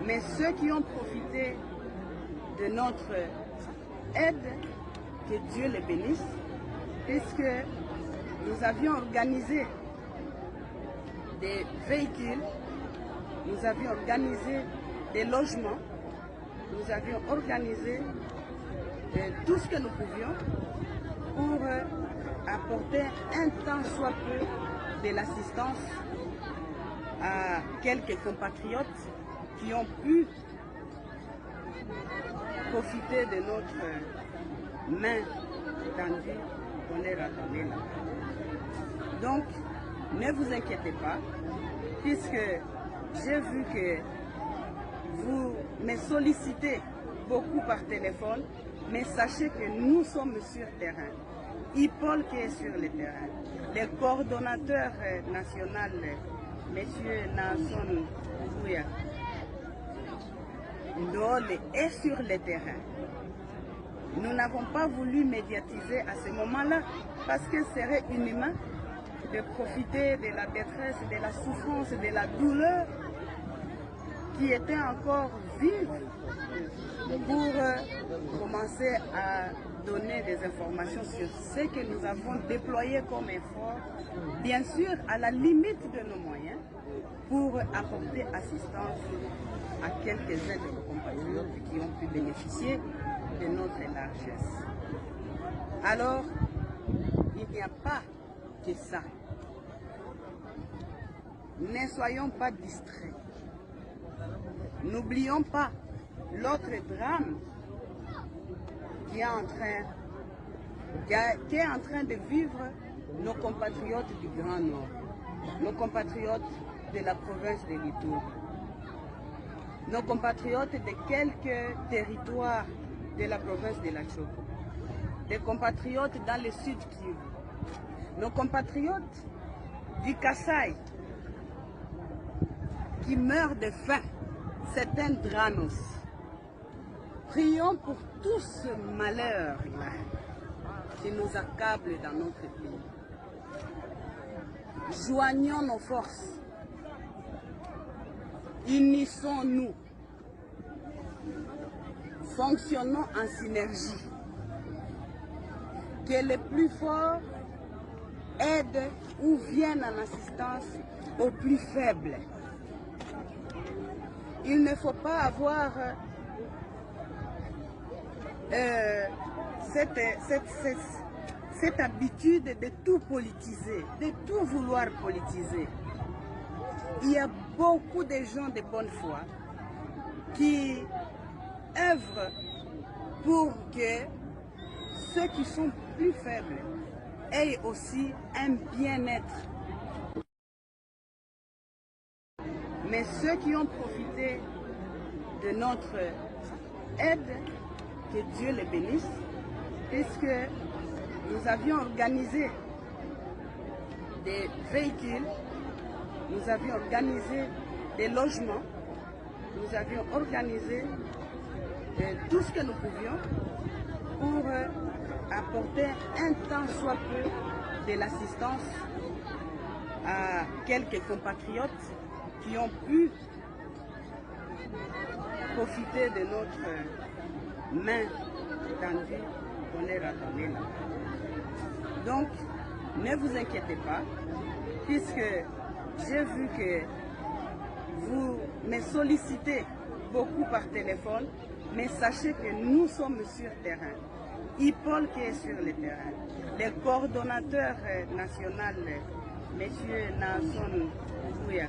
Mais ceux qui ont profité de notre aide, que Dieu les bénisse, puisque nous avions organisé des véhicules, nous avions organisé des logements, nous avions organisé tout ce que nous pouvions pour apporter un tant soit peu de l'assistance à quelques compatriotes qui ont pu profiter de notre main tendue qu'on leur a donnée là. Donc, ne vous inquiétez pas, puisque j'ai vu que vous me sollicitez beaucoup par téléphone, mais sachez que nous sommes sur terrain. Paul qui est sur le terrain, le coordonnateur national, M. Nason Bouya, Ndole est sur le terrain. Nous n'avons pas voulu médiatiser à ce moment-là parce que ce serait inhumain de profiter de la détresse, de la souffrance, de la douleur qui était encore vive pour commencer à donner des informations sur ce que nous avons déployé comme effort, bien sûr à la limite de nos moyens, pour apporter assistance à quelques-uns de nos compatriotes qui ont pu bénéficier de notre largesse. Alors, il n'y a pas que ça. Ne soyons pas distraits. N'oublions pas l'autre drame qui est en train de vivre nos compatriotes du Grand Nord, nos compatriotes de la province de l'Ituri, nos compatriotes de quelques territoires de la province de la Choco, des compatriotes dans le sud Kivu, nos compatriotes du Kasaï qui meurent de faim. C'est un drame aussi. Prions pour tout ce malheur-là qui nous accable dans notre pays. Joignons nos forces. Unissons-nous. Fonctionnons en synergie. Que les plus forts aident ou viennent en assistance aux plus faibles. Il ne faut pas avoir cette habitude de tout politiser, de tout vouloir politiser. Il y a beaucoup de gens de bonne foi qui œuvrent pour que ceux qui sont plus faibles aient aussi un bien-être. Mais ceux qui ont profité de notre aide, que Dieu les bénisse, puisque nous avions organisé des véhicules, nous avions organisé des logements, nous avions organisé tout ce que nous pouvions pour apporter un tant soit peu de l'assistance à quelques compatriotes qui ont pu profiter de notre main tendue qu'on leur a donnée là. Donc, ne vous inquiétez pas, puisque j'ai vu que vous me sollicitez beaucoup par téléphone, mais sachez que nous sommes sur terrain. Paul qui est sur le terrain, le coordonnateur national, M. Nason Bouya,